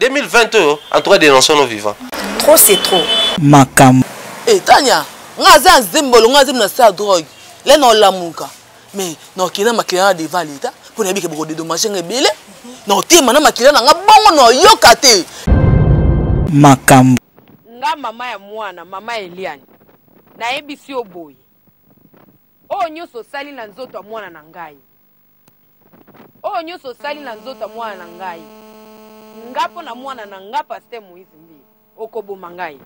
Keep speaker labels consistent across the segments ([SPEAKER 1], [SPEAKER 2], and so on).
[SPEAKER 1] 2020, en tout cas, dénonçons nos vivants.
[SPEAKER 2] Trop, c'est trop.
[SPEAKER 3] Makam.
[SPEAKER 2] Eh, Tania, ngaza nzembolo ngaza na sa drogue. Là non la muka. Mais non kina makina devant l'état pour ne pas que beaucoup de dommages ngebele. Non te mana makina nga bongo no yokate.
[SPEAKER 3] Makam.
[SPEAKER 4] Nga mama ya mwana, mama Eliane. Na ebisi oboy. O nyoso sali na nzoto ya mwana na ngai. O nyoso sali na nzoto ya mwana na ngai. Ngapo na mwana na nga Pasteur Moïse Mbi. Okobo mangai.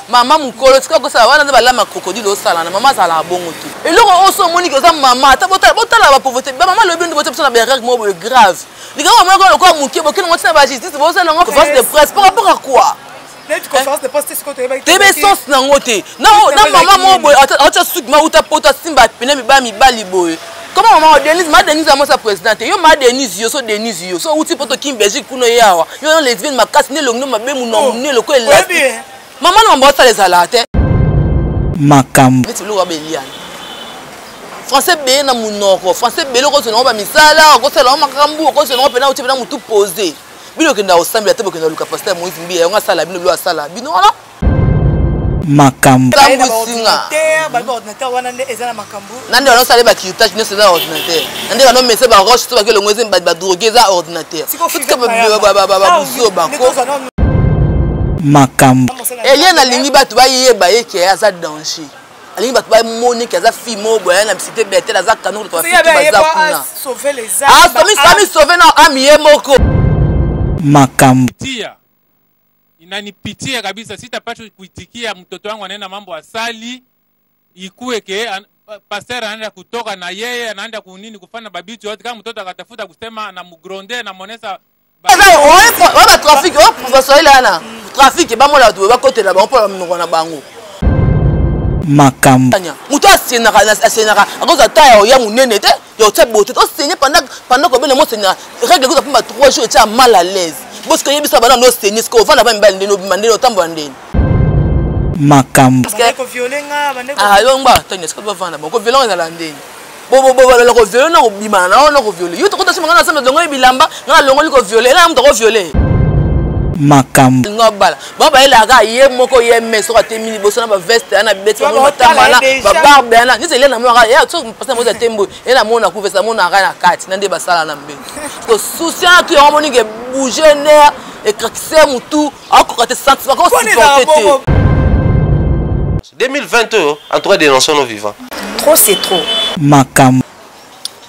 [SPEAKER 2] Mama mukolo tika ko sala wana nza balama crocodile osala na mama sala bongo tu. Eloko oso moni ko za mama ta botala ba pauvreté. Ba mama lobi ndo botala ba erreur mo grave. Lika mama ko mukie bokene ngoti na ba justice bo sala ngo conférence de presse par rapport à quoi?
[SPEAKER 5] Net conférence de presse ko to yeba.
[SPEAKER 2] Tebe sens na ngote. Na mama mo boy ata suk ma uta poto simba pene mi bali boy. Comment maman Denise ma Denise a moi sa présidente yo ma Denise yo so Denise yo so uti poto kim Belgique kuno yawa yo no lesbienne makasi ne longno mabe mu no ne loko ela maman no mbota les alate
[SPEAKER 3] Makam.
[SPEAKER 2] beti lo wa Eliane français be na munoko français be loko so no ba misala ko sala makambu ko so no pena uti pena mutu poser bino kenda osambela te bokenda luka Pasteur Moïse Mbi yo nga sala bino lo asala bino wana
[SPEAKER 3] Makam.
[SPEAKER 5] Ordinateur wana ezana makambu.
[SPEAKER 2] Nande wana sala ba kiutage ne c'est ordinateur. Nande wana messe ba roche to ba ke lo ngweze ba droguer za ordinateur. Tout ba buzo bako.
[SPEAKER 3] Makam.
[SPEAKER 2] Eliane alingi batu ba yeba yeke aza danger. Alingi batu ba moni ke aza fille mo boya na cité Bethel aza kanou to ba fille ba za kuna.
[SPEAKER 5] Sauver les âmes.
[SPEAKER 2] Sami sauver na ami ye moko.
[SPEAKER 3] Makam.
[SPEAKER 6] Tia. Inanipitia kabisa, sitapata kuitikia mtoto wangu anaenda mambo asali ikuwe ke pastor anaenda kutoka na yeye anaenda kunini kufanya babitu yote kama mtoto akatafuta kusema na mugronde na monesa
[SPEAKER 2] wala trafic wa professeur ilana trafic ba mola tu ba côté là ba on peut mnoko na bango
[SPEAKER 3] Makam.
[SPEAKER 2] muto asenaka akoza taya ya munene te yo tsa bote to senye pendant que bene mo senya règle ko pa 3 jours et mal à l'aise. Parce que yebisa bana no senye sko vana ba mbali ndeno mandelo tambo ndeni
[SPEAKER 3] Makam.
[SPEAKER 5] Ko violenga bandeko
[SPEAKER 2] yo ngba tanya sko ba vana ba ko violenga na ndeni bo la ko violer na ko bima na ko violer yo to ko tasima ngana sama dongo bilamba ngana longo liko violer na mto ko violer
[SPEAKER 3] Makam.
[SPEAKER 2] ngobala baba ela ka ye moko ye meso ka temili boso na ba veste na beti ba matambala ba barbe na ni sele na mo ka ya to pasa mo za tembo ela mo na kuvesa mo na ka na kati na nde basala na mbe ko soucia tu ya moni ke bouger nerf et craquer mutu ako te sentiment ko supporter
[SPEAKER 1] 2020, en tout cas, dénonçons nos vivants.
[SPEAKER 2] trop c'est trop
[SPEAKER 3] Makam.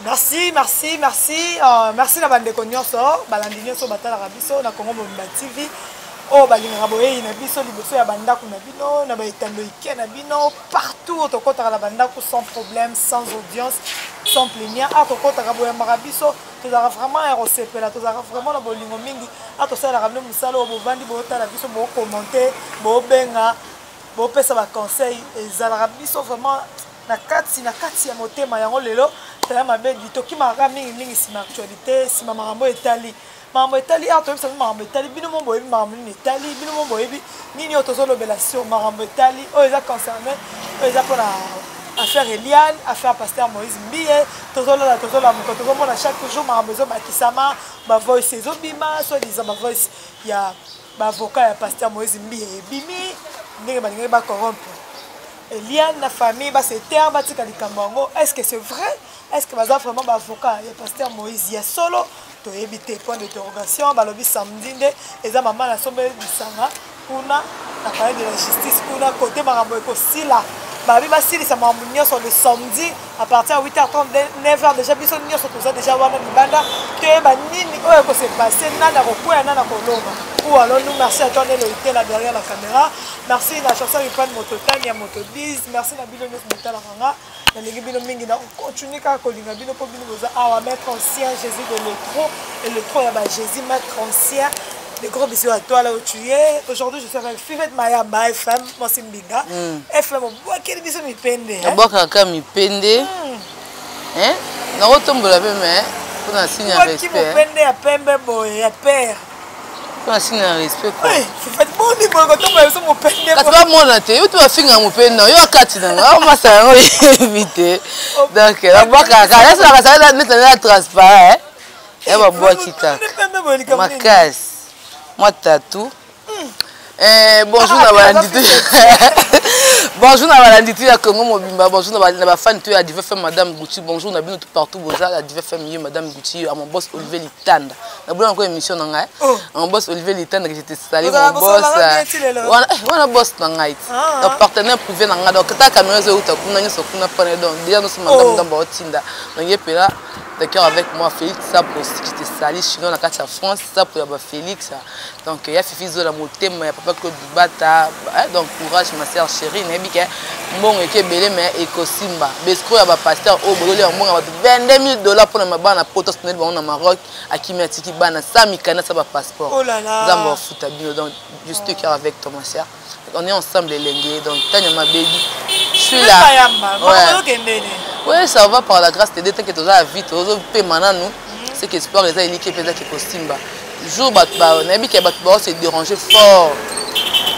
[SPEAKER 5] Merci, merci, merci. Merci na bande konyoso, balandi nyoso batala biso na Congo Mobimba TV. Oh balinga boye na biso liboso ya bandako na bino na ba etando ike na bino partout to kota la bandako sans problème, sans audience, sans plaignant. A to kota boye marabiso, to za vraiment erosepela, to za vraiment na bolingo mingi. A to sala ramne musalo bo bandi bo tala biso bo commenter, bo benga, bo pesa ba conseil ezala biso vraiment na kati ya motema yango lelo. C'est ma belle du toki mara mingi sima actualité sima marambo etali ato bisa marambo etali bino mo boyebi marambo etali bino mo boyebi nini otozolo belation marambo etali o eza concerné o eza pour la affaire Eliane affaire Pasteur Moïse Mbi tozolo mona chaque jour marambo zo bakisama ba voice ezobima soit disant ba voice ya ba avocat ya Pasteur Moïse Mbi ebimi ndenge balingi ba corrompre Eliane la famille ba se terre ba tika likambo. Est-ce que c'est vrai? Est-ce que baza vraiment ba avocat ya Pasteur Moïse ya solo to éviter point d'interrogation ba lobi samedi nde eza maman na sombe bisanga kuna na palais de la justice kuna côté marambo ko sila babi ba sili sa marambo nyoso le samedi à partir de 8h30 9h déjà biso nyoso toza déjà wana libanda te ba nini oyo ko se passer nana ko kwa nana ko loma ou alors nous merci à toi de le là derrière la caméra merci la chanson il prend moto tani ya moto 10 merci na bino nyos motala ranga na lingi bino mingi na continue ka ko linga bino po bino boza awa mettre ancien Jésus de l'étro et le tro ya ba Jésus mettre ancien. Des gros bisous à toi là où tu es. Aujourd'hui, je suis avec Fivette Mayamba FM, moi c'est Mbinga. FM, quel bisou mi pende.
[SPEAKER 2] Boka mi pende. Hein? Na rotombo la mais pour un signe de respect. Qui me
[SPEAKER 5] pende à pembe boy, à père.
[SPEAKER 2] Pour un signe de respect quoi.
[SPEAKER 5] Oui, Fivette bon ni bon quand on me pende.
[SPEAKER 2] Quand tu vas monter, tu vas finir mon pende. Yo akati na. On m'a ça éviter. Donc la boka là ça mettre là transparent. Eh ba boa kita. Ma casse. Moi tatou. Bonjour na balanditi. Bonjour na balanditi ya Congo mobimba. Bonjour na ba fan tu ya Diva FM Madame Gucci. Bonjour na bino tout partout boza la Diva FM Madame Gucci à mon boss Olivier Litanda. Na bola encore émission na ngai. Mon boss Olivier Litanda que j'étais salé mon boss. Wana boss na ngai. Na partenaire privé na ngai donc ta caméra zo uta kuna nyoso kuna pana donc déjà nous sommes en dans Baotinda. Donc yepela d'accord avec moi Félix ça pour j'étais salé chino na kati ya France ça pour ya Félix. Donc il y a Fifi zo la motema ya papa Claude Dubata. Donc courage ma sœur chérie nebike mbongo ekebele mais ekosimba. Besco ya ba pasteur au bolole mbongo ba $22 pour na bana potos na ba na Maroc akimatiki bana sami kana ça ba passeport.
[SPEAKER 5] Oh là là.
[SPEAKER 2] Zambo futa bino donc juste cœur avec toi ma sœur. On est ensemble les lengues donc tanya ma baby. Je suis là. Ouais, ça va par la grâce de Dieu que tu as vite aux peu maintenant nous. C'est que sport les a éliqué peut-être que Simba. Jour ba on a vu que ba se déranger fort.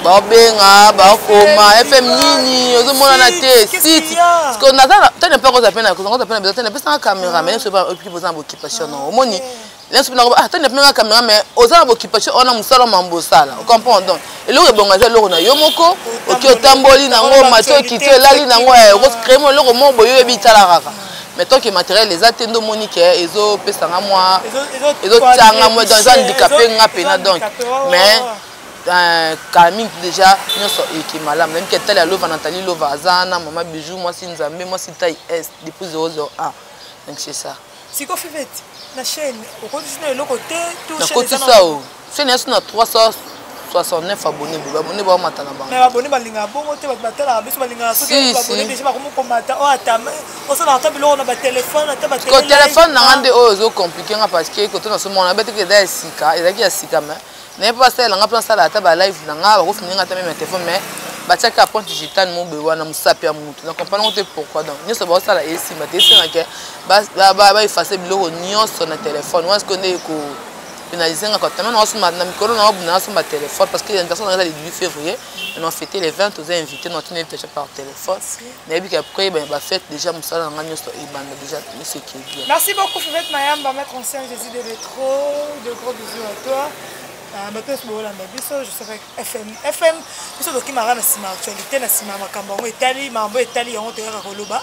[SPEAKER 2] Ba benga ba koma FM nini ozo mona na te site. Parce qu'on attend tu n'as pas quoi appelle on appelle besoin tu n'as pas caméra mais c'est pas occupation occupation non. Omoni là tu n'as pas caméra mais aux occupation on a musala mambosala. On comprend donc. Et là bonga lo na yo moko oki otamboli nango mato kiti elali nango rose crème lo mo boyo ebitala kaka. Mais tant que matériel les attendo monique ezo pesanga moi ezo tanga moi dans un handicapé nga pena donc mais Camille déjà nous sommes qui malade même que telle lova Nathalie lova azana maman bijou moi si nzambe moi si taille S depuis 001 donc c'est ça
[SPEAKER 5] si quoi fait la chaîne au continue le côté tout
[SPEAKER 2] chaîne ça chaîne est na 369 abonnés abonnés ba matana ba
[SPEAKER 5] mais abonnés balinga bongo te batala biso balinga soki abonnés déjà ba komo komata o atama o so na tabilo na ba téléphone ata ba
[SPEAKER 2] téléphone na ngande ozo compliqué parce que quand on a ce monde bête que da sika ezaki ya sika mais n'est pas ça nga plan ça la ta ba live na nga ba ko finir ngata même téléphone mais ba tiaka point digital mo bewa na musapi ya mutu na comprendre pourquoi donc nyoso ba ça la esi ba te sina ke ba effacer biloko nyoso na téléphone est-ce qu'on est ko pénaliser quand même on se met na micro na on se met téléphone parce que les personnes dans le 18 février on a fêté les 20 aux invités notre invitation par téléphone mais puis après ben ba fête déjà musala na nyoso e banda déjà ce qui est bien.
[SPEAKER 5] Merci beaucoup Fivette Mayamba maître ancien Jésus de rétro de gros bisous à toi. Maintenant je sais FM biso doki mara na sima actualité na sima makambo ngo Italie mambo Italie on te ka koloba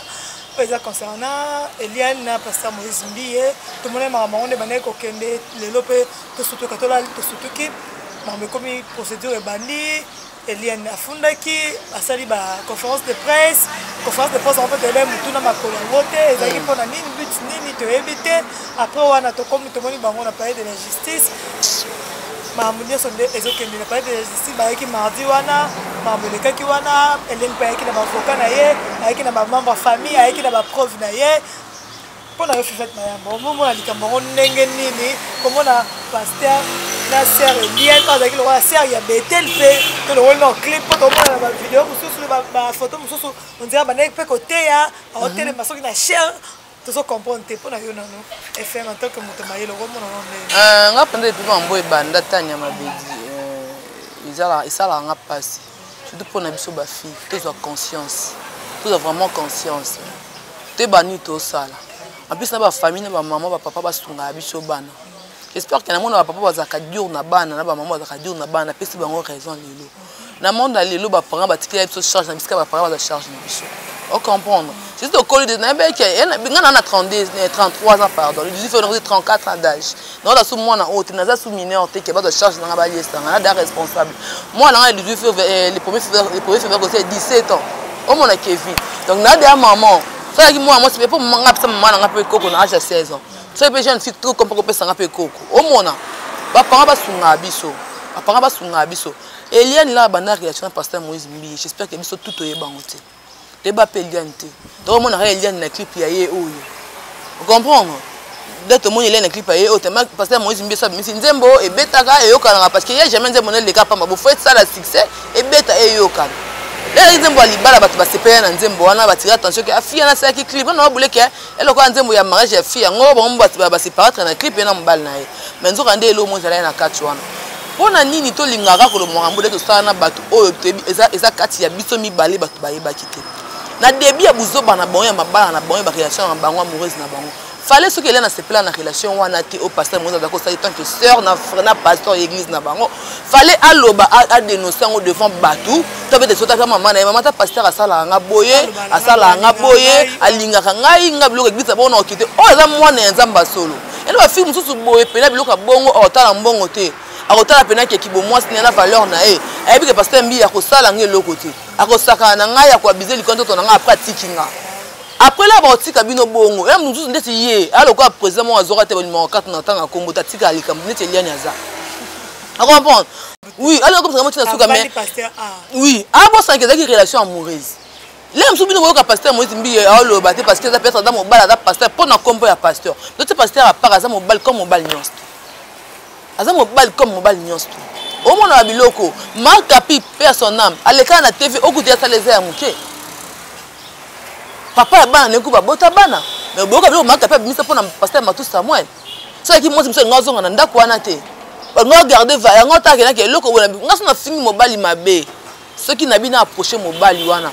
[SPEAKER 5] pesa concernant Eliane na pasteur Moïse Mbiye tout le monde makambo on bana ko kende lelo pe to surtout katola to surtout ki mambo komi procédure bandi Eliane afundaki asali ba conférence de presse on peut te mutu na makolo wote ezaki pona nini but nini to éviter après wana to comme to moni bango na parler de la justice. Mamunia sonde ezokende na parler de la justice baiki mardi wana mamboleka ki wana Hélène baiki na avocat na ye baiki na membre famille baiki na preuve na ye pona yo Fivette Mayamba momo na likambo ndenge nini komona pasteur na sœur Eliane azaki la sœur ya Bethel pe to le wona clip to mona na vidéo mususu ba photo mususu on dirait banek pe côté ya hôtel masoki na cher tout comprendre pour na yo nano FM en tant que motomaye le romo na
[SPEAKER 2] nga pende depuis mambo ebanda tanya mabedi isala nga passe surtout pour na biso ba fille tous ont conscience tous ont vraiment conscience te bani to sala en plus na ba famille na ba maman ba papa ba sunga biso bana j'espère que na mona ba papa bazaka dur na bana na ba maman bazaka dur na bana pesi bango raison lelo na monde lelo ba parents ba tikela biso charge na biska ba parents ba charge na biso on comprendre c'est au col de Nabek on a 33 ans pardon le 18 février 34 ans d'âge non là sous moi na haute na sous mineur te que ba de charge na ba liesta na da responsable moi là le 18 février le 1er février c'est 17 ans au mon a Kevin donc na des maman ça qui moi c'est pour maman na pe koko na âge de 16 ans ça peut jeune fille trop comme pour pesa na pe koko au mon a ba parents ba sunga biso ba parents ba sunga biso Eliane là bana réaction pasteur Moïse Mbi j'espère que biso tout oyebangote débat Eliane donc mon a Eliane na clip ya ye oyo vous comprenez dès que mon Eliane na clip ya ye oyo parce que Moïse Mbi ça mais nzembo e betaka e yokana parce que il y a jamais nzembo na le cas pas bo faut ça la succès e beta e yokana les nzembo libala batu ba sepena na nzembo wana ba tira attention que afia na ça qui clip na bule que elle ko nzembo ya mariage ya fia ngo ba mbatu ba séparate na clip na mbal na ye mais nzoka nde elo mo zala na kati wana pona nini to lingaka ko lo morambo de to ça na batu oyo tebi eza kati ya biso mibale batu ba yeba kite na début ya buzoba na bango ya mabala na bango ba relation na bango amoureuse na bango fallait ce que là na se plan na relation wana ti au pasteur Moïse d'accord ça tant que sœur na frère na pasteur église na bango fallait aloba a dénoncer en devant batou tabe de sota maman na maman ta pasteur asala nga boye asala nga boye alinga ngai nga biloko bisa bona okite o za mwana ya nzamba solo ele ba film susu boye pena biloko bongo otala mbongo te akotala pena ke kibo mwasi na valeur na e ayebi ke pasteur mbi akosala nge loko te akosaka na ngai akoabize likonto to na nga pratique nga après la boutique abino bongo et mususu ndeti ye aloko a président mo azora te numéro 4 na tanga kombo tatika alikam ndeti liani aza à comprendre oui alors comme ça moi tu na suka mais oui abo ça que des relations amoureuses là mususu bino ko pasteur mo timbi alo baté parce que ça peut être dans mon bal da pasteur pour na kombo ya pasteur d'autres pasteur à part aza mo bal comme mo bal nyonso aza mo bal comme mo bal nyonso au monde na biloko marque personne âme aleka na TV okutia ça les ya muke papa ya bana nekuba bota bana mais boka bilo maka pa bimisa pona pasteur Matou Samuel ça qui moi c'est ngazonga na ndako wana te ngo garder va ngo ta ke na ke loko bona ngaso na fini mobali mabe ceux qui na bina approcher mobali wana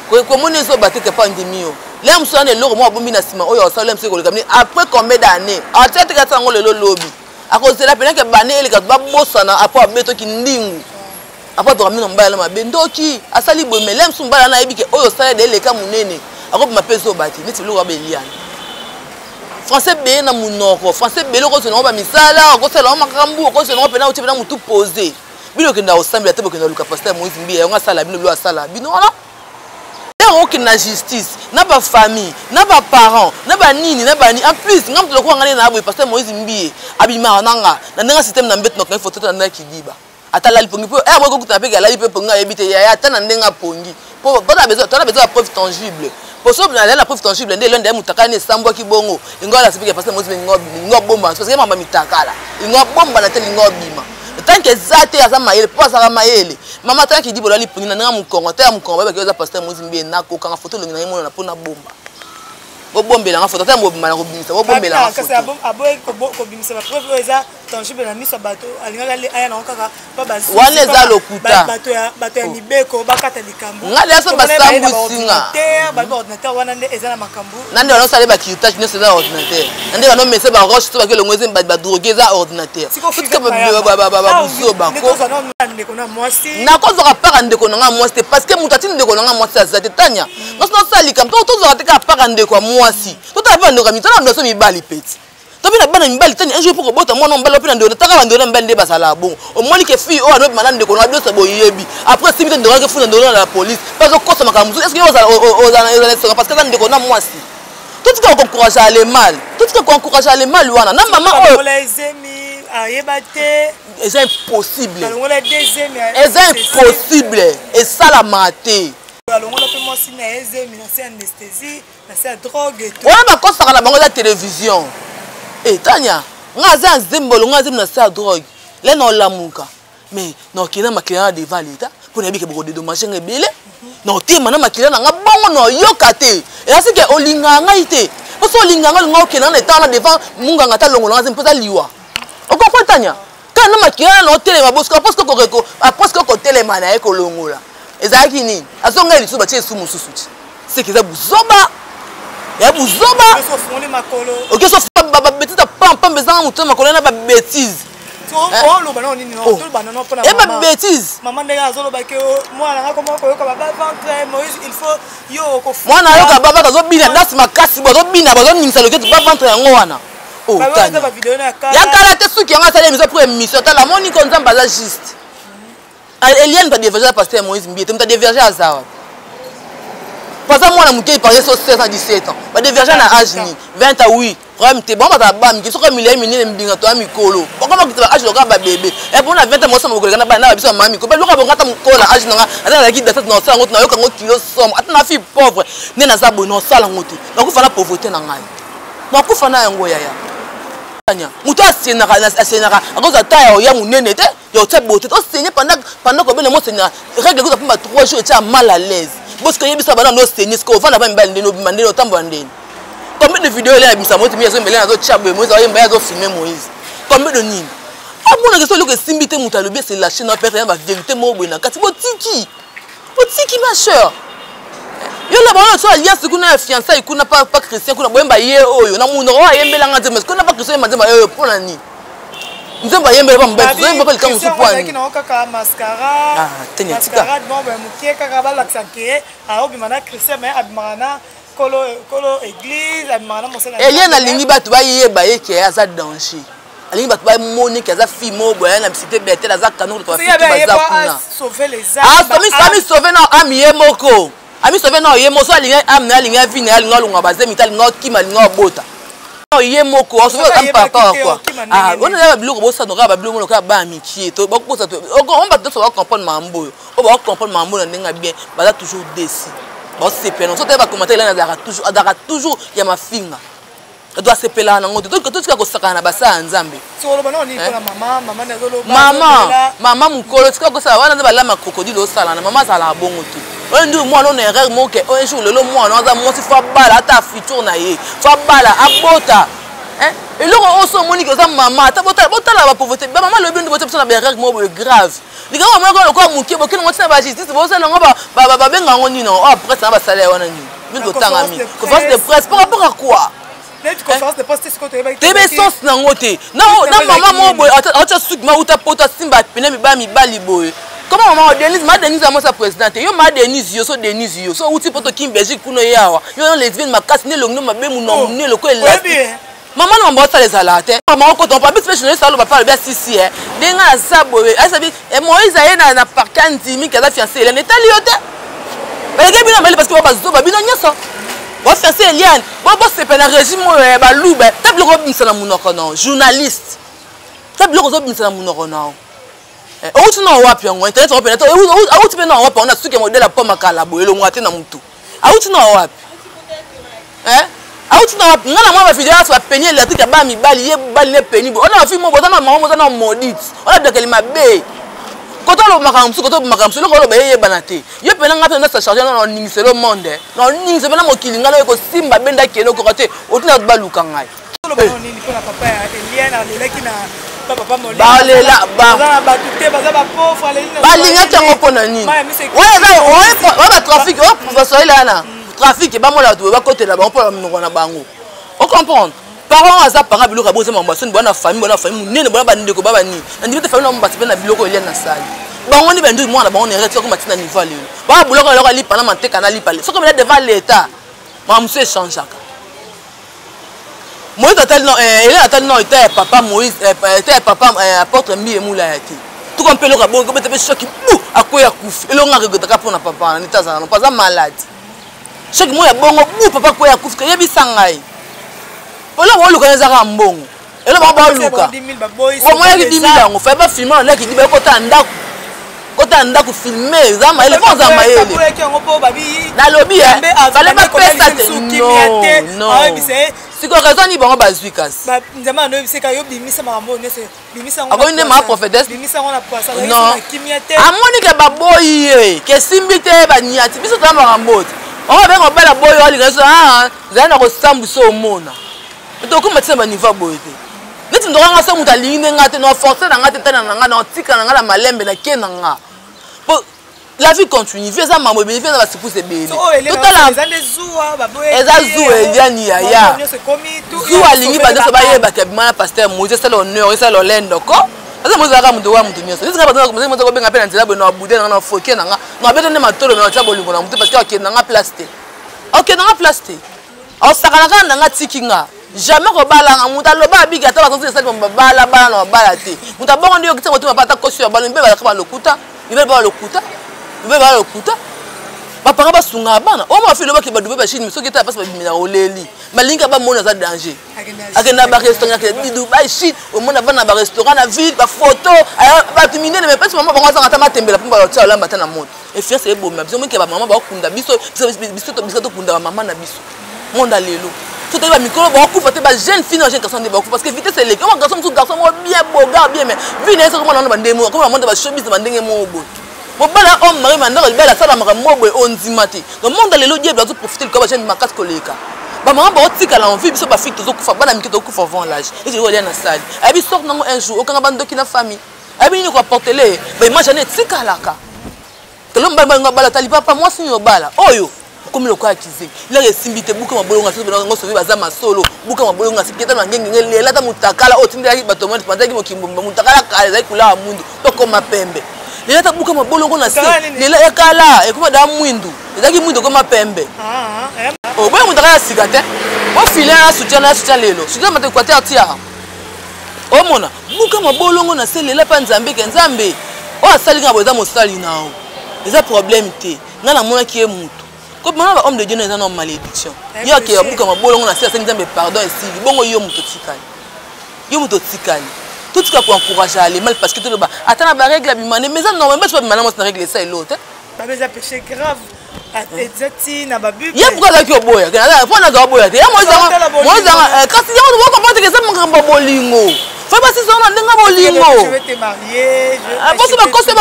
[SPEAKER 2] ko moni zo bateke pa ndimio là mso na loko mo bombi na sima oyo ça lem se ko lekamni après combien d'années a tete ka sango lelo lobby a cause de la pena ke bane ele ka ba bosana après abeto ki ndingu après to ramina mbala mabe ndoki asali bombe lem so mbala na yebike oyo ça de le ka munene ako ma peso bati neti lo ba eliane français be na munoko français be lo ko se no ba misala ko se lo makambu ko se no pe na uti na mutu poser bino ke na osambela te bo ke na luka pasteur Moïse Mbi ya nga sala bino lo asala bino wala aucune justice na ba famille na ba parents na ba nini na ba ni en plus ngam to ko ngane na bo pasteur Moïse Mbi abima nanga na nga système na mbeto na photo to na kidiba atala lipongi po mo ko kuta pe ga la lipe ponga ebite ya atana ndenga pongi po bona besoin de preuve tangible pour ça la preuve tangible ndé londe mutaka ne sambo ki bongo ngola sipike pasteur Moïse ngo bomba parce que mama mitakala ngo bomba na teli ngo bima tant que zate asa mayele pas asa mayele mama tant ki dibola lipongi na nga mukongo ta mukongo ba ke pasteur Moïse Mbi na ko kanga photo longi na yemo na pona bomba bo bombela nga photo ta mo bima na ko bimisa bo bombela nga photo
[SPEAKER 5] kasi aboy ko bimisa ba preuve eza tangible na miso bato alinga le aya na okaka ba basi
[SPEAKER 2] wana eza lokuta
[SPEAKER 5] bato ya mibeko bakata likambo
[SPEAKER 2] ngale aso basambu singa
[SPEAKER 5] ba ordinateur wana nde eza na makambu
[SPEAKER 2] nande wana sale ba kirtage ne c'est dans ordinateur nande wana messe ba roche to ba ke longweze ba droguer za ordinateur tout ba buzo ba ko na ko zoka para ndeko na nga mwasi parce que mutati ndeko na nga mwasi azate tanya non sali kam to zoka te ka para ndeko mwasi to ta ba ndeko mitana ndo so mibali peti to bina bana mibali tani un jour pour bota mwana mbala pina ndo taka ndo na mbende basala bon au moins que fille o anobi manande ndeko na biosa boyebi après si bita ndo ka funa ndo na la police parce que kosa makamuzu est-ce que aux parce que ndeko na mwasi tout ce qui encourage les mal tout ce qui encourage les mal wana na maman o c'est impossible c'est impossible et ça la maté on va consacrer la banque de la télévision et Tania nga za nzembolo nga zim na sa drogue là non lamuka mais non kina makina devant l'état pour ne bike boko de dommager ngebele non te mana makina nga bongo no yokate et là c'est que olinga nga ite parce que olinga nga nga okena na état na devant munga nga ta longo nga zim poza liwa o comprend Tania quand na makina no tele mabosko parce que ko parce que ko tele mana e ko longola ezaki nini azonga lisu ba tie su mususu c'est que za buzoba ya buzoba ok so baba bêtise pam bezanga mutu makolo na ba bêtise et ba bêtise
[SPEAKER 5] maman ndega azoloba ke mwana nga komo ko yoka baba ventre Moïse il faut yo ko
[SPEAKER 2] mwana yoka baba kazo bina das makasi bozo bina bozo ningisa loketu ba ventre yango wana oh tani ya kala te suki yanga sala émission pour émission ta la moni konza baza juste Eliane ta déverger pasteur Moïse Mbi ta déverger azawa parce que moi na muke parler sur 16 à 17 ans ba déverger na âge ni 20 à 8 problème te bon ba bam ki soka milé minene mbinga to amikolo okoma kitaba âge loka ba bébé et pour na 20 ans mo so mo koleka na ba na biso mami ko ba loka bonga ta mukola âge nga ata la ki data na sala ngoto na yoka ngo kilo somme ata na fille pauvre ne na za bono sala ngoto na ku fala pauvreté na ngai na ku fana yango yaya tanya muto asenaka akoza ta ya munene te yo tsa bote to senye pendant ko bene mo senya règle ko pa 3 jours et mal à l'aise parce que yebisa bana no senye ko vana ba mbali ndeno mandelo tambo ndeni combien de vidéos là yebisa mo timi yaso mbele na zo chabwe mo zo yemba yazo filmer Moïse combien de nini abona ke so lo ke simbite muta lobi c'est la chaîne en perte ba vérité mo bwena kati botiki ma chère yo la bana so alliance kuna fiançailles kuna pas chrétien kuna boyemba ye oyo na muno o yembela nga nzembe kuna pas chrétien mazemba yo pona ni nzemba yembe ba mbe nzemba ba likamu supwani
[SPEAKER 5] ki na kaka mascara mascara bon ba mukie kaka ba laksanke a obimana Christian mais abimana kolo église abimana mosala
[SPEAKER 2] Eliane alingi batu ba yeba yeke aza danger alingi batu ba moni ke aza fille mobo ya na cité Bethel aza kanoko to fille baza kuna
[SPEAKER 5] sauver les âmes
[SPEAKER 2] ami sauver na ami yemoko ami sauver na yemo so alingi amna alingi vina alingi lunga bazemi talingi kima alingi bota yemoko o sauver am papa quoi on a biloko bo sa no ka ba biloko no ka ba mikie to ba ko sa to on ba to so ba comprendre mambo o ba comprendre mambo na ndinga bien baza toujours décis ba se pena so te ba commenter là na toujours ya mafinga doit se pela na ngoto to tika ko saka na basa nzambe
[SPEAKER 5] so lo bana ni ko na mama na zolo
[SPEAKER 2] mama mukolo tika ko sala wana ba la makrocodile o sala na mama sala bongo tu on dit moi on erreur mo ke un jour le moi on a mo si fa bala ta futur na ye fa bala abota et là on se monique ça maman ta bota la pauvreté maman le bien de bota na erreur mo grave les gars moi ko mukie bo kino ngotsa ba justice bo ça ngo ba benga ngoni no après ça ba salaire wana ni bingo tanga mi conférence de presse par rapport à quoi
[SPEAKER 5] conférence de presse ce que tu
[SPEAKER 2] tebe sens na ngote non maman mo boy ata suki ma uta pota simba pene mi bali boy comment maman Denise ma Denise a moi sa présidente yo ma Denise yo so Denise yo so uti poto kim Belgique kuno yawa yo lesbienne makasi ne longno mabe mu no ne lo ko la maman no mbota les alate maman ko ton pas spécial ça lo papa le bien sisi denga sa boy asabi e Moïse ayena na parkanti mi kaza fiancé elle n'est aliote mais ke bino mali parce que ba zo ba bino nyoso bon fiancé Eliane bon c'est pas le régime ba loube table ko bimisa na munoko non journaliste table ko zo bimisa na munoko non outi na wapi yango internet wapi na outi pe na wapi on a suki modèle la pomme kala boyelo ngate na mutu outi na wapi outi na wapi ngana mwa video aso penye la tika ba mi bali ye bali ne peni bo on a film mo botana mama botana modit on a dekeli mabe koto lo makamsu koto makamsu lo ko lo be ye banate yo pena ngate na sa charger na ningise le monde na ningise pena mokili ngalo ko simba benda keno ko kote otina baluka ngai
[SPEAKER 5] lo ba nini ko na papa ya Eliane alelaki na papa molé
[SPEAKER 2] balela
[SPEAKER 5] ba batute baza ba pauvre alelina
[SPEAKER 2] balinga tango pona nini ouais trafic oh professeur ilana trafic ba mola to ba côté là ba pona mnoko na bango on comprendre parents aza parents biloko boze mambasoni bona famille nene bona bandeko ba bani ndimi te famille mbasi na biloko Eliane na sali bango ni bendu mwana bango ne rete ko matina niveau lelo ba buloko lelo ali pana manteka na lipa soko mena devant l'état mamse changeaka Moïse a tel non était papa Moïse était papa apôtre Mbi Moula yati tout comme pelo ka bongo bete choc bou akoya kufi elo nga regota pour na papa na taza non pas malade choc moya bongo bou papa koya kufi yebi sangai polo wo luka nzaka mbongo elo ba luka bo moya ki 10 000 yango fa ba filmer na ki dibe kota ndaku filmer zama ele fonza mayele na lobby fallait pas pesa non si ko raison ni bango bazwi kasi
[SPEAKER 5] nzama no biseka yo bimisa makambo nyose bimisa ngo
[SPEAKER 2] ako ine ma prophétesse
[SPEAKER 5] bimisa ngo na poisa
[SPEAKER 2] non amoni ke baboyi ke simbite banyati biso ta makambo on va bengo bala boyo ali ngaso zana ko sambuso omona to ko matse ba niveau boyo te neti ndonga so muta linge ngate no forcer na ngate tana nga na tika na nga la malembe na kena nga la vie continue vie ça mambo bien vie ça va se pousser bébé
[SPEAKER 5] total les zoua baboye
[SPEAKER 2] eza zoua Eliane yaya zoua lingi ba so ba yeba ke bimana pasteur Moïse c'est l'honneur c'est l'olendo ko eza Moïse aka muto wa muto nyoso eza ba mo ko benga pe na nzela bo na bude na foke na nga na beto ne matolo na tsa bolingo na muto parce que ok na nga plasté au sakana kana nga tikinga jamais ko bala nga muta loba biga ta ba so sala bala na bala te muta bongo ndio kitso to mapata kosi ya balo mbe ba ka lokuta ibe ba lokuta bapanga basunga bana o ma filo bakeba dube ba chini soki ta passe ba bimina oleli malinga ba mona za danger akenda ba restaurant ke Dubai shit o mona bana ba restaurant na ville ba photo ba timine mais pas maman bango za ta tembela pumba lo tsa lamba ta na moto e fier c'est beau mais biso ke ba maman ba kunda biso to kunda maman na biso monda lelo tout est ba micro ba coupe te ba jeune fille na jeune garçon de ba coupe parce que vite c'est les comment garçon tout garçon bien beau gars bien mais vie n'est comment on ba ndemo comment on ba showbiz ba ndenge mo bo bobala homme mari mandaka libela sala makambo ondimati le monde lelo diable doit profiter ko ba jeune makas koleka ba mama ba otika la envie biso ba fille to kufa bana miki to kufa avant l'âge et je vois na salle abi sort nango un jour okanga bandoki na famille abi ni ko porter ba image ne tika laka que l'homme ba bala tali papa moi sinyo bala oyo comme le quoi accusé il a resimbi te buka mabolonga so bana ngoso baza masolo buka mabolonga siketa na ngenge lela ta mutakala otindaki bato mo pendaki mokimbomba mutakala kala za kula mundu to koma pembe lela ta buka mabolongo na se lela ekala ekuma da mwindu ezaki mwindu koma pembe oh boya mutakala sikate o filer na soutien lelo soutien mate kwate atia o mona buka mabolongo na se lela pa nzambe ke nzambe o asali nga boza mosali nao eza problème te nga na mona ki e mutu ko mona ba homme de Dieu na na malédiction yo ke buka mabolongo na se nzambe pardon ici bongo yo mutu tikali tout ce qui encourager les mal parce que tout le bas attends ba règle bimane mais ça normalement pas bimane na règle ça et l'autre
[SPEAKER 5] ba beza péché grave exacti na ba bible
[SPEAKER 2] ya pourquoi ki oboya kana pour na za oboya te ya moi za kasi ya on comprendre que ça mangamba bolingo faut pas si ça on ndenga bolingo
[SPEAKER 5] je vais te marier
[SPEAKER 2] parce que parce que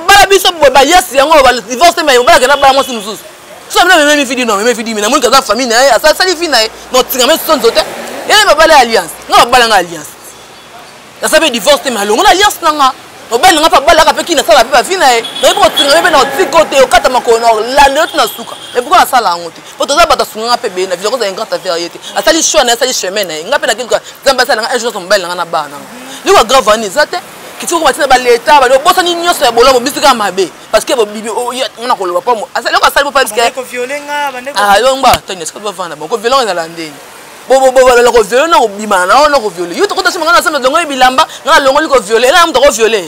[SPEAKER 2] bala biso ba yes yango ba divorce mais bala kana bala moi si nous so même fidi non même fidi mais na mon ka famille na ça ça fini na non tinga même son zote et ba bala alliance non bala nga alliance ça s'appelle divorce mais longo na alliance nanga obel nga pa bala ka pe ki na sala pe ba fini na mais pour tinga même na tikote okata makona la note na suka mais pourquoi ça la honte pour toza bata sunga pe be na vie ko za grande affaire yete asali choix na asali chemin na nga pe na quelque zamba sala nga un jour son bel nga na bana li wa grave ani zate kitoko matina ba leta ba bosa ni nyoso ya bolamo bisika mabe parce que bibi on a ko loba pa mo asali ko asali pa parce que
[SPEAKER 5] ko violenga bande ko
[SPEAKER 2] ah longba tanya ska ba vana ko violon za landeni bo la ko violon na ko bima na ko violer yo to ko ta simanga na sama dongo bilamba na longo li ko violer na mto ko violer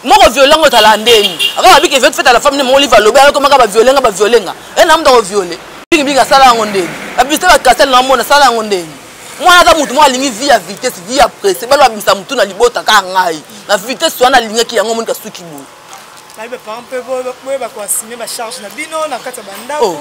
[SPEAKER 2] moko violent ngo talandeni aka biki fait à la famille mo li va lobe ko maka ba violenga et na mto ko violer biki sala ngondeni abiste ba kastel na mona sala ngondeni mwana ta mutu mo alingi vie à vitesse vie à presse ba bisa mutu na libota ka ngai na vitesse wana lingi ki yango monika suki bo
[SPEAKER 5] na be par peu bo ba ko assigner ba charge na bino na kata bandako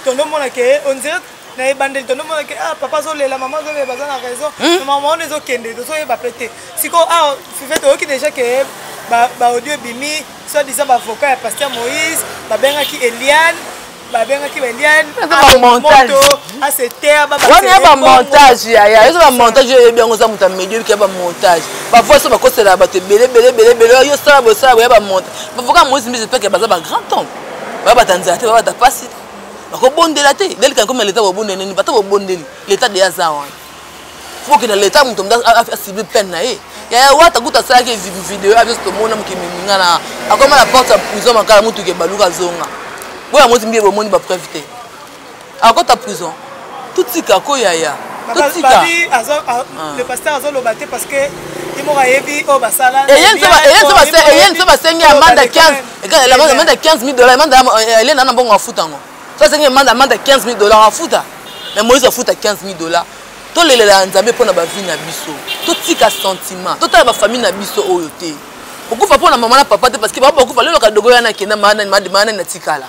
[SPEAKER 5] tondo mona ke on dirait na bandel tondo mona ke ah papa zo lela maman zo le baza na raison maman on ezo kende zo ye ba pété siko ah fait oki déjà que ba audio bimi soit disant ba avocat ya pasteur Moïse ba benga ki Eliane ba benga ki Eliane
[SPEAKER 2] ba montage
[SPEAKER 5] à cette terre ba
[SPEAKER 2] ba montage ya eso ba montage ye bien ngoza muta medio ki ba montage ba fois so ba kosela ba te belé yo ça ya ba montage ba avocat Moïse mais j'espère que ba za ba grand temps ba tanzania te ba ta pasi ba ko bondela te deli kan comme l'état ba bondela ni ba ta ba bondeli l'état de yazawa faut que dans l'état muto mda asibi peine na ye ya wata kuta sala ke vidéo avec tout monde mkiminga na akoma la porte prison makala mutu ke baluka zonga boya moti mbiye bomoni ba prévité akota prison tout tika ko yaya tout tika
[SPEAKER 5] le pasteur azo lobaté parce que imora yebi o basala
[SPEAKER 2] et so ba sengi amanda 15 et la amanda $15,000 amanda elle est na bongo afuta ngo ça sengi amanda $15,000 afuta mais Moïse afuta $15,000 to lelela nzambe pona ba vie na biso to tika sentiment to ta ba famille na biso oyo te okufa pona mama na papa te parce que ba okufa lelo ka dogo yana kenda mana na tikala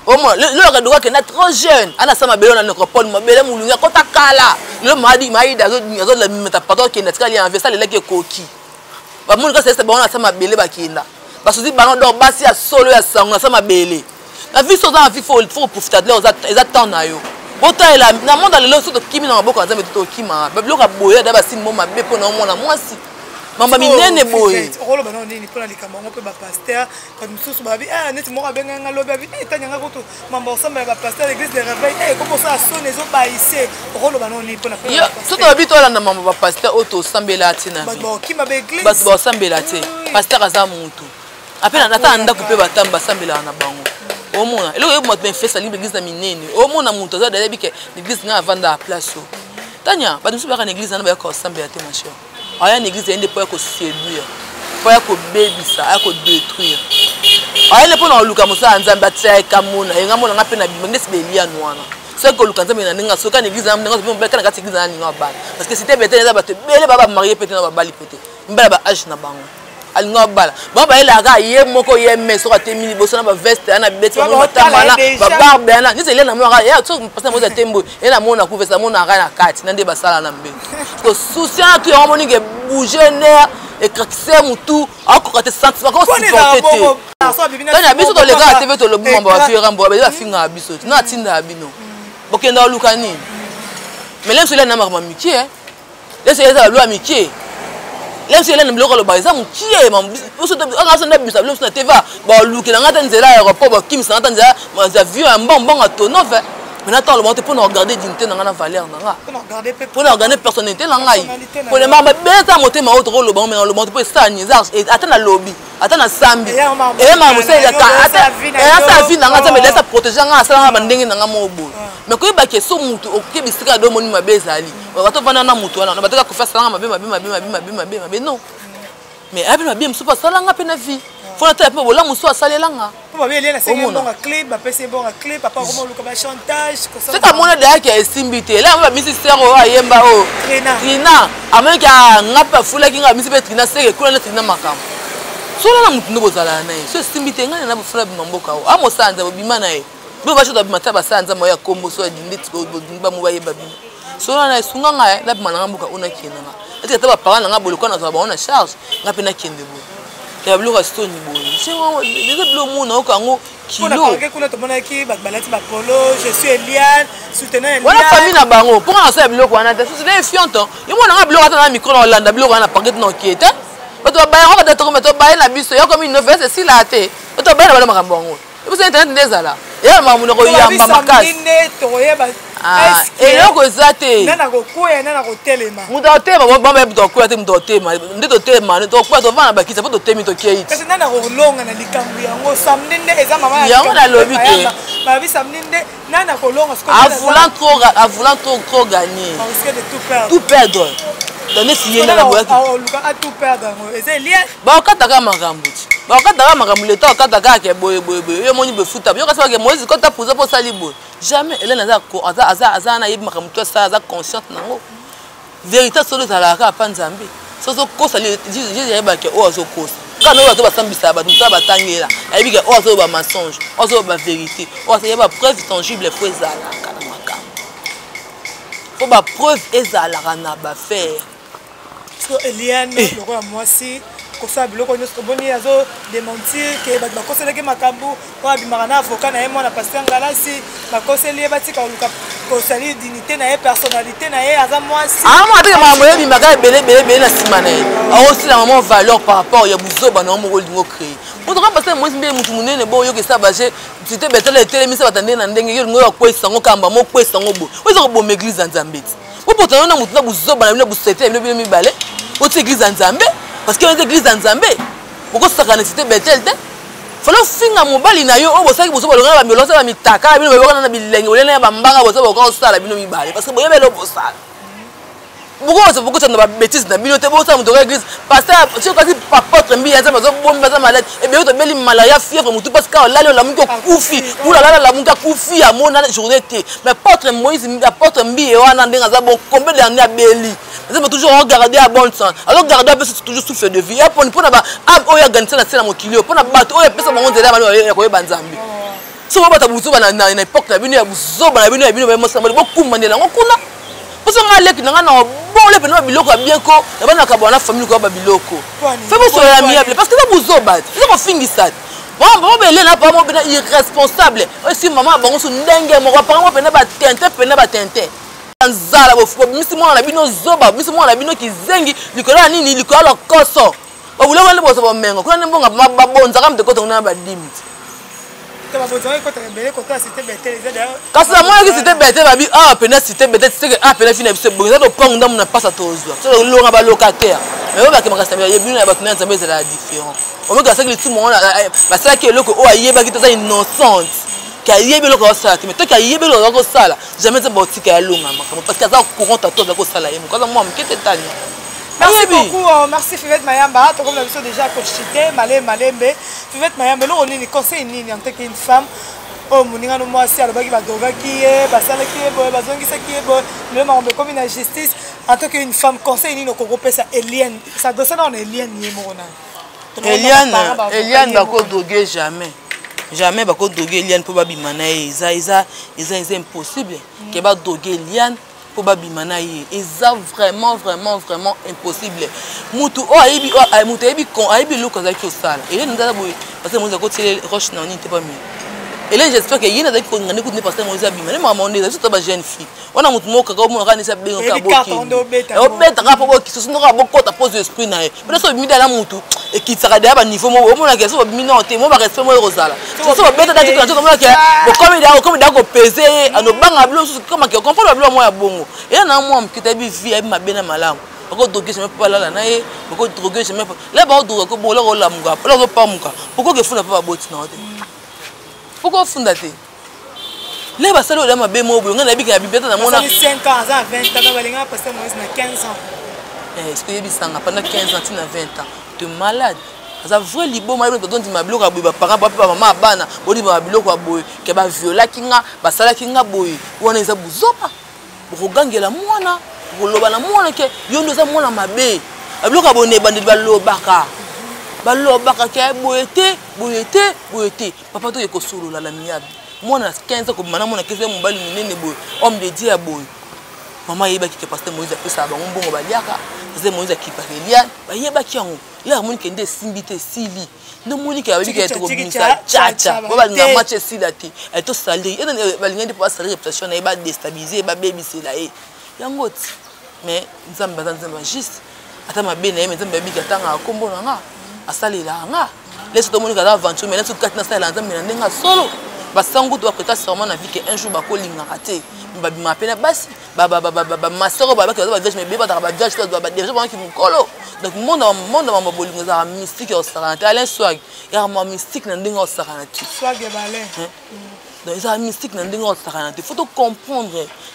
[SPEAKER 2] au moins lelo ka dogo kenda trop jeune ana sama belo na necropole mabele mulunga kota kala lelo maida zo la meta pato kenda tikala ya investa lelo ke koki ba mulu ka sese ba ona sama bele ba kenda ba sozi ba no basi ya solo ya sango na sama bele la vie so za vie faut profiter de leurs attentes na yo bota ela na monde lelo so to kimi na maboko nzambe to kima ba bloka boya da ba sin mo mabe po na mona mwasi mamba minene boye
[SPEAKER 5] rolo bana nini pona likamba ngo pe ba pasteur quand mususu ba bi ah neti mo abenga nga lobe bi tanya nga koto mamba osamba ba pasteur l'église de réveil comment ça sonne zo ba ici rolo bana nini pona pe
[SPEAKER 2] yo so to bi to la na mamba ba pasteur auto sambela tina
[SPEAKER 5] ba kima ba église
[SPEAKER 2] ba ba sambela te pasteur aza muntu apena nata anda kupe batamba sambela na bango au monde et le mot ben fait ça l'église na minene au monde na muntu za dali bike l'église nga vanda à place tanya ba mususu ba na église na ba ko sambela te ma chère aya l'église ende pour ko séduire pour ko bébisa aya ko détruire aya le pona luka musa nzambe atia kamona yenga mona ngape na bimende sibelia nwana c'est que luka nzambe na ninga soka l'église na ninga so mbeka na kati église na ninga bana parce que c'était bête na ba te bele baba marié pété na ba bali pété mbela ba âge na bango alinga bala ba ba ela ga ye moko ye meso ka temili boso na ba veste na bete mo tamala ba barbe na ni sele na mo ga ya so pasa mo za tembo e na mona ku veste mona ga na kati na nde ba sala na mbe ko souciant tu moni ke bouger ner et craquer mutu ako ka te sentiment ko supporter te tanya biso to le ga TV to le bomba ba fiera mbo ba finga biso na tinda bino bokenda luka nini mais là cela na marma miki le c'est ça lo amiki Là si Hélène biloko le baisa qui est mam oso na bisa lo na teva ba luki na ngata nzela aéroport ba kim sa ngata nzela ma avion un bon à tonneau fait maintenant le monde pour nous regarder dignité na ngana valeur na nga pour nous regarder personnalité na ngai pour les mama beta motema autre le bon mais le monde pour ça ni ça attends na lobby attends na sambi et maman c'est ya ka attends sa vie na ngata me laisse protéger nga sala nga ndenge na nga mobo mais ko ba ke so mutu okebisika do moni mabezali bato vana na mutu wana bataka ko faire sala mabe non mais après ma bien soupa sala nga pe na vie faut na taper bola muso asalela nga
[SPEAKER 5] pour bien les c'est bon à clé ba pese bon à clé papa comment le comme chantage comme ça
[SPEAKER 2] c'est ta mona de ya esimbité là ba misi sero ayemba o Trina ameka ngapa fula kinga misi pe Trina seke kula na Trina makam solo na mutu ndo zala na so esimbité ngana na fula bimamboka o amo sanza bimana e bo ba choda bimata ba sanza moya kombo so nditi ko ba mo ba yeba bim solo na sunga nga na bimana ngamboka ona kinanga eti ta ba parents nga boloko na zo ba ona charge ngape na kende bo ya bloka stone boy c'est vraiment les blo mona okango kilo
[SPEAKER 5] kuna to mona ki balati ba polo je suis Eliane soutenant Eliane
[SPEAKER 2] wala famille na bango pour na sa bloka wana c'est des fiantes yo mona nga bloka na micro na Hollande bloka na paquet na kiete bato ba ya ba to meto ba na biso yo comme une nouvelle c'est si la té bato ba na ba makambo ngo et vous internet ndezala ya mamuno ko yamba makasi et là ko zate
[SPEAKER 5] nana ko koya nana ko telema
[SPEAKER 2] muto tema bomba muto ko te muto tema ndito tema to kwa to vana bakisa poto temi to kieit
[SPEAKER 5] kasi nana ko longa na likambu yango samninde eza mama
[SPEAKER 2] yango na lobi te
[SPEAKER 5] ba bi samninde nana ko longa sko
[SPEAKER 2] à voulant trop gagner
[SPEAKER 5] on risque de
[SPEAKER 2] tout perdre donner si yena na boya
[SPEAKER 5] luka a tout perdre eza lié
[SPEAKER 2] ba kataka makambu ba kataka makambu le temps kataka ke boye yo moni be futa yo kasi ba ke Moïse ko ta pouza po sali boye jamais Hélène aza na yebi makambu to sa aza consciente nango vérité solo zalaka pa nzambe soso kosa Jésus yeba ke o azo kosa kana o azo basambisa ba tuta batangela ayebi ke o azo ba mensonge o azo ba vérité o azo yeba preuve tangible faut ezalaka na makambu faut ba preuve ezalaka na ba faire
[SPEAKER 5] so Eliane loko moi si kosa biloko nyonso boni azo démentir ke ba koseleke makambu wa bimana avocat na ye mwana pasteur Ngalasi ba koseli batika luka kosali dignité na ye personnalité na ye aza moi si
[SPEAKER 2] moi avec maman yebi maka belé na simana a aussi la maman valeur par rapport ya buzoba na mo lingo créer pour quand pasteur moi mbe mutu munene bo yo ke sa baje c'était betele telemisa batande na ndenge yo ngo kwesa ngo kamba mo kwesa ngo bo ozo bo église nzambeti po potana na mutu na buzoba na bino busete bino mibale o ti église nzambe parce que les églises en Zambie pourquoi ça quand c'était Bethel te fallait finga mobali na yo o bosaki boso balonga ba milosa ba mitaka bino ba na bilenge olena ba mbanga boso ba ko sala bino mibale parce que boyebelo bosala pourquoi ça na ba bêtise na bino te bosa muto église pasteur tu kasi papotre mbi ya nzambe zo bomba za malade et bien to beli malaria fièvre mutu parce que lalo la muko kufi kula la muka kufi ya mona journée te mais porte Moïse apôtre mbi e wana ndenga za bon combien d'années à beli nous toujours regarder à bon sens alors garder c'est toujours souffle de vie pour na ba ab o ya ganisa na sala mokilio pour na bato o ya pesa bango nzela ba ya ko yeba nzambe so ba ta buzuba na époque na bino ya buzoba na bino ba mosamba bo kumandela ngokuna parce que ngaleki na ngana bon le pena biloko bien ko na bana ka bona famille ko ba biloko fait bo so ya miable parce que ça buzoba c'est pas fingisa bon belé na pas mo bena irresponsable aussi maman bango so ndenge mo pa mo pena ba tente nzala bofu misi mwana na bino zoba misi mwana na bino kizengi likola nini likola koso babula wale boso bomengo kuna mbonga babonza kamte koto na ba limit
[SPEAKER 5] taba bonza ko ta bele ko ta c'était Bethel
[SPEAKER 2] kasi na mwana ki c'était Bethel babi ah pena c'était Bethel c'est que ah pena fina biso bonza to ponga ndamu na pasa tozwa so longa ba locataire mais ba ke makasa ya bino na ba kuna nzambe ezala différent o meka saki litu mwana ba saki eloko o ayeba ki toza innocente kaye belo ko sala mais to kaye belo ko sala jamais te botika ya longa makamo parce que ça courant à toi ko sala yemo kaza moi mkete tani
[SPEAKER 5] merci beaucoup merci Fivette Mayamba to comme la vision déjà conchité malembe Fivette Mayamba lo on ni conseil nini en tant qu'une femme oh moninga no moi si alobaki ba doga ki ba sala ki bo ba zongi sa ki bo le mambe comme une justice en tant qu'une femme conseil nini ko kopesa Eliane ça doit ça dans Eliane ni mona
[SPEAKER 2] Eliane ba ko doguer jamais ba ko doguer Eliane pour ba bimana eza impossible que ba doguer Eliane pour ba bimana eza vraiment impossible mutu o aibi mutu aibi kon aibi loko za ki osala et nous ndala boy parce que moi za ko tirer roche na ni te pas mieux Et là j'espère que yena zaki ko ngane kuti pasteur Moïse abima. Ne maman ndeza surtout ba jeune fille. Wana mutu moko ka mo kanisa benga ka boki. Obeta ka boki so ndoko bokota pose esprit na ye. Parce que midala mutu et qui sera derrière niveau mo mona ke so minonté mo ba respect mo rozala. So ba beta daki to mona ke bo comme da ko peser ano banga blo so comme ke comprendre blo mo ya bongo. Et na mo mkita bi vie abi mabena malamu. Bako droguer je me pas là na ye. Bako droguer je me pas. Là ba droguer ko bo la ko la muka. Là ko pa muka. Pourquoi que funa pas boti na te? Pourquoi funda te? Là ba salo la mabe mo bo ngana bika bibeta na mona
[SPEAKER 5] 5 ans, 20 ans, balinga pasteur Moïse na 15 ans.
[SPEAKER 2] Est-ce que yebisanga pendant 15 ans tina 20 ans. Tu es malade. Ça vrai libo ma don di mabilo ka boy ba parents papa maman bana bodi ba bilo ka boy ke ba viola kinga ba sala kinga boy wana eza buzopa. Bokogangela mwana boloba na mwana ke yondo za mwana mabe. Abilo ka bone bandi balobaka. Balobaka ke boyete papa to yeko solo la miyabi. Mwana 15 ans ko mana mwana kese mobali munene boy homme de Dieu boy. Maman yeba ki ke pasteur Moïse apesa ba mbongo baliaka. Pasteur Moïse akipa Eliane ba yeba ki yango. Là mon kende simbite sili. No moni ka biki to komisa chacha. Ba na match silati. Elle to sali. Et ba linga pas sali réputation na ba déstabiliser ba baby c'est là et. Yango ti. Mais nzamba juste. Ata mabe na ye nzamba biki atanga kombo na nga. Asali la nga. Laisse to moni ka aventure mais laisse to na sala nzamba na ndenga solo. Basangu doit prêter sûrement na vie que un jour ba ko linga raté. Ba bima pena basi. Ba ma sœur ba ka ba me beba ta ba judge ba déjà ba ki mukolo. Donc monde ma bolingo za mystique au saranté Alain Swag. Ya ma mystique na ndinga au saranté.
[SPEAKER 5] Swag et balai.
[SPEAKER 2] Donc ça mystique na ndinga au saranté. Faut comprendre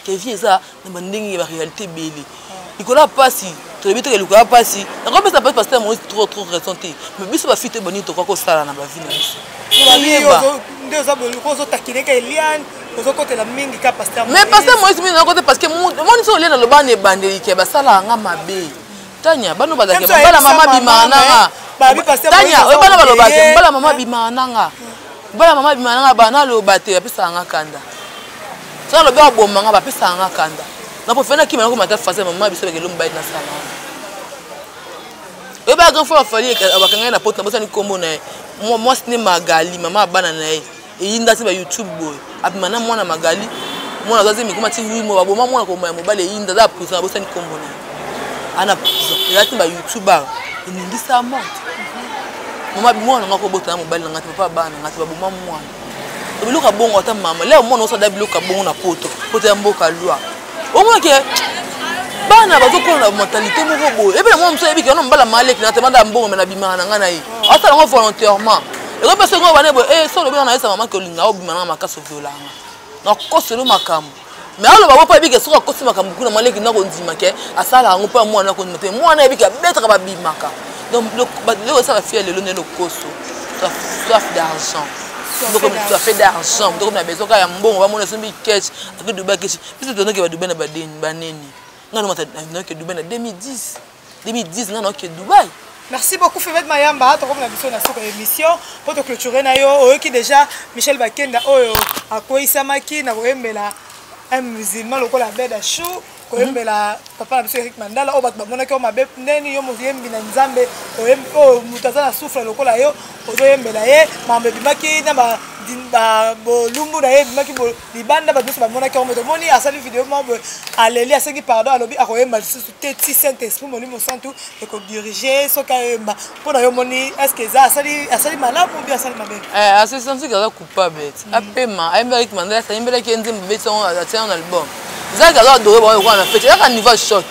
[SPEAKER 2] que vie ça na ndinga la réalité belle. Il connaît pas si tu le bitre le connaît pas si. Donc ça peut passer moi trop ressenté. Mais biso ba fite bonito quoi ko sala na ba vie na biso. Mais pasteur Moïse na côté parce que mon so lena lo bane bandeli ke ba sala nga mabe. Tanya bano bazake bala mama bimananga. Tanya o bana balobake bala mama bimananga. Bala mama bimananga bana lo bate apesa nga kanda. Ça lo ba bomanga ba pesa nga kanda. Na pofena ki manako mata fase mama biso ke lo mbayi na sala. E ba grand fois fali ke abakanga na porte na bosa ni kombo na moi ce n'est Magali mama bana na ye. E yinda ti ba YouTube boy. Abimana mwana Magali. Mwana zaze mi kuma ti wi mo ba boma mwana ko mobile yinda za pusa bosa ni kombo na. Ana prison elati ba youtuber inindisa monte mama bimwana ngako bota mobile ngati papa bana ngati ba boma mwana to biluka bongo ata mama leo mwana osa da biluka bongo na poto ya mboka lwa omona ke bana bazo kona mentalité moko boye ebe na mwana mso ebiki na mbala maleki na temanda mbongo mena bimana ngana yi ata ngo volontairement et ko pese ngo bana boye so lo bana na esa mama ke olinga obimana makaso violanga na koselo makambo. Mais alors ba pa bika soka kosi makambu kuna maleki na ko ndima ke asala ngo pa mwana ko ndima mwana ebika betra ba bimaka. Donc le ça va faire le ne le koso. Soif d'argent. Donc tu as fait d'argent, donc on a besoin ka ya mbongo ba mona sombi cash ak Dubai cash. Puis tu donnes que ba Dubai na ba deni baneni. Ngano mata na ke Dubai na 2010 ngano ke Dubai.
[SPEAKER 5] Merci beaucoup Febet Mayamba, to comme la mission na soko émission pour te clôturer na yo qui déjà Michel Bakenda oyo akoisamaki na koembela un musulman lokola beda chou koyembela papa na biso Eric Mandala o bat bamona ke o mabe neni yo mozembi na nzambe o mutaza na souffle lokola yo ozoyembela ye mambe bimaki na ba bolumbu na ye bimaki bo libanda ba biso bamona ke o meto moni asali vidéo mo aleli asengi pardon alobi akoyemba lisusu te ti Saint-Esprit molimo santu e ko diriger soka yemba pona yo moni est-ce que ça asali malamu ou bien asali mabe
[SPEAKER 2] c'est senti que ça coupable apema Eric Mandala ça yembela ke nzembe beto atien un album Zaka doit adorer bon on a fait là quand niveau choc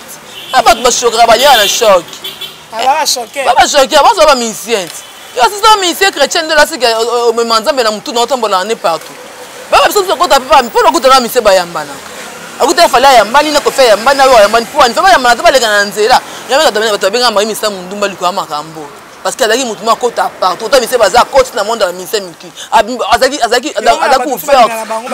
[SPEAKER 2] pas de choc rabalia na choc
[SPEAKER 5] ah choqué
[SPEAKER 2] pas choqué avant ça va musicien yo c'est ça musicien chrétien de là c'est que me manzambe na mutu na tombola en partout ba biso so ko taper pas pour ko tana musicien ba yambana akuta fala yambani na ko fe yambana wa yambani pour ani fa yambana ba leka na nzela yameka to benga ma misa mundumba liko amakambo parce que alaki mutu ma kota partout to musicien baza coach na monde na musicien miki azaki adaku faire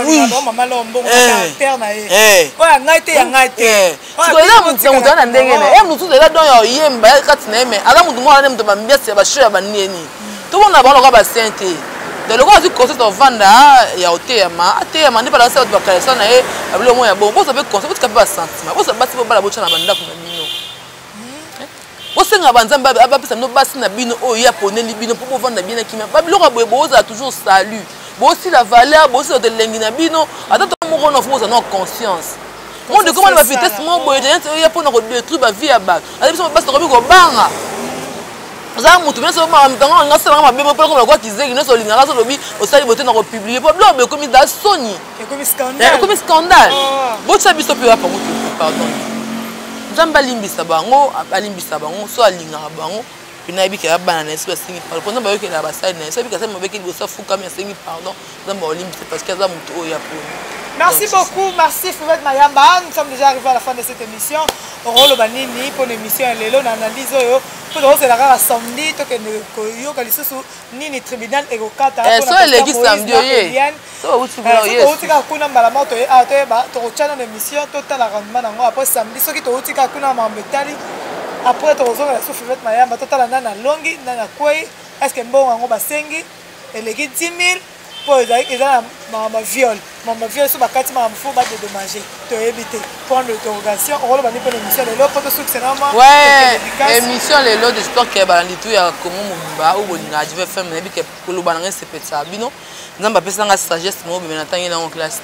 [SPEAKER 2] oui
[SPEAKER 5] maman lombo caractère na ye ko ya ngaite
[SPEAKER 2] siko ila mutu na ndenge na mutu de la don yo yemba kati na eme ala mutu mwana mutu ba mbiasi ba shoya ba neni to bona ba loka ba sainte de loko azu concert of vanda ya otema atema ndi ba la sa ba kalesa na ye abilo mo ya bon bo ça peut concert ka ba sentiment bo ça basi bo bala bo chana banda ku na bino osenga banzamba abapesa no basi na bino o ya poneli bino po vanda bien kimia ba biloko boye boza toujours salut bosi la valeur bosi de lengina bino attends moko na fuza na conscience mon de comment va vitesse mon boy il y a pour na détruire ba vie ya ba ali biso basi ko biko banga za mutu biso ma mtango nga sala ma bebo pour ko kizeki na so linga so lobi osali bote na ko publier po blobe comme da soni comme scandale bosa biso pe pa mutu pardon nzamba limbisa bango alimbisa bango so alinga bango pina bika ya bana na so singi pardon pona ba yokela ba side na so bika sema beki bosa fuka mi singi pardon nzamba olimbisa parce que za mutu o ya po.
[SPEAKER 5] Merci beaucoup, merci Fouvet Mayamba. Nous sommes déjà arrivés à la fin de cette émission. Rolo Banini pour l'émission Lelo l'analyse pour le la rare samedi to que yo kalisusu nini tribunal ekokata
[SPEAKER 2] pour so eleki samedi ye. So uti blo yes.
[SPEAKER 5] So uti ka kuna mbala moto e a to ba to chana na émission total rendement nango après samedi soki to uti ka kuna mambetali après to zo la Fouvet Mayamba total nana longi nana kwei est-ce que mbongo ngo basengi eleki 10 000 pour ma viol sur ma carte ma fou ba dédommager to éviter prendre l'interrogation on va pour l'émission de l'autre pour succès normalement
[SPEAKER 2] ouais émission les lots j'espère que balandi tout ya comment mumba ou bolinga je vais faire mais que pour le balanga c'est peut-être bino nzamba pesa nga sagesse mo be na tangi na en classe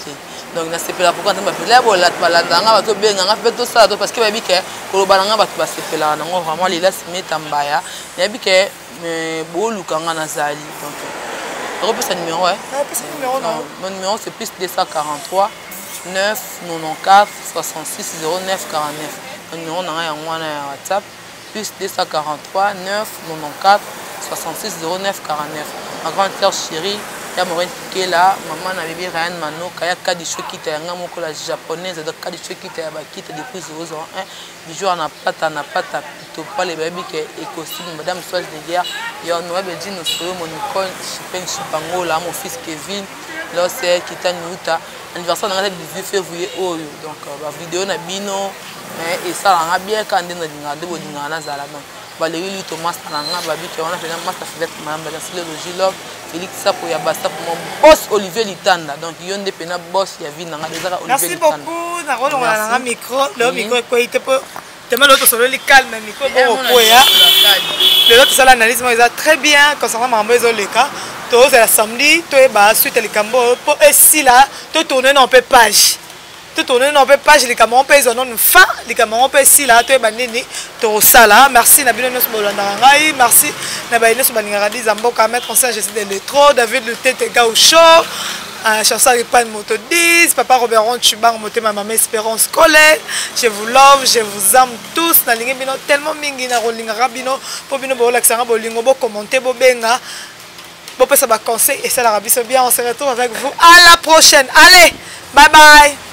[SPEAKER 2] donc na sepela pourquoi nzamba pela bola balanda nga ba to benga nga fait tout ça parce que ba bi que pour le balanga ba to ba sepela na ngo vraiment les là se mettre mbaya ya bi que boluka nga na zali donc repose un numéro, ouais. Mon numéro c'est plus 243 9 94 66 09 49. Mon numéro on a WhatsApp plus 243 9 94 66 09 49. Ma grande sœur chérie, il y a Maureen qui est là, maman na bébé Ryan Mano, kaya kadi shokita yanga moko la japonaise donc kadi shokita ya bakita depuis 001 bijou na pata to pas les bébés qui est costume madame Soise de guerre yo no beji no soyo monikon chipen chipangola mon fils Kevin là c'est kita nuta anniversaire na le 18 février oyo donc ba vidéo na bino et ça nga bien quand na dinga de bodinga na zala donc Valérie Thomas Nanga babi qui on a fait un master Fouvet Mayamba dans le Logilog Félix Sapo ya basta pour mon boss Olivier Litanda donc il y a des pena boss ya vie nanga déjà Olivier Litanda. Merci
[SPEAKER 5] beaucoup na rolo na micro le micro ko ite po tellement l'autre solo li calme micro bon ko ya le l'autre ça l'analyse moi ça très bien concernant mambo ezo le cas to c'est la samedi to e ba suite le cambo po et si là to tourner dans peu page tout tourner dans peu page les camarades pèse non fin les camarades pèse si là to e ba nini to sala merci na bino nyos bolanda ngai merci na ba nyos baninga di zamboka mettre en scène j'essaie de l'électro David le tete ga au show chanson avec pas de moto 10 papa Robert Ron Chubang moté ma maman Espérance Colette je vous love je vous aime tous na lingi bino tellement mingi na rolinga rabino po bino bo laksanga bolingo bo commenter bo benga bo pesa ba conseil et ça la rabiso bien on se retrouve avec vous à la prochaine allez bye bye.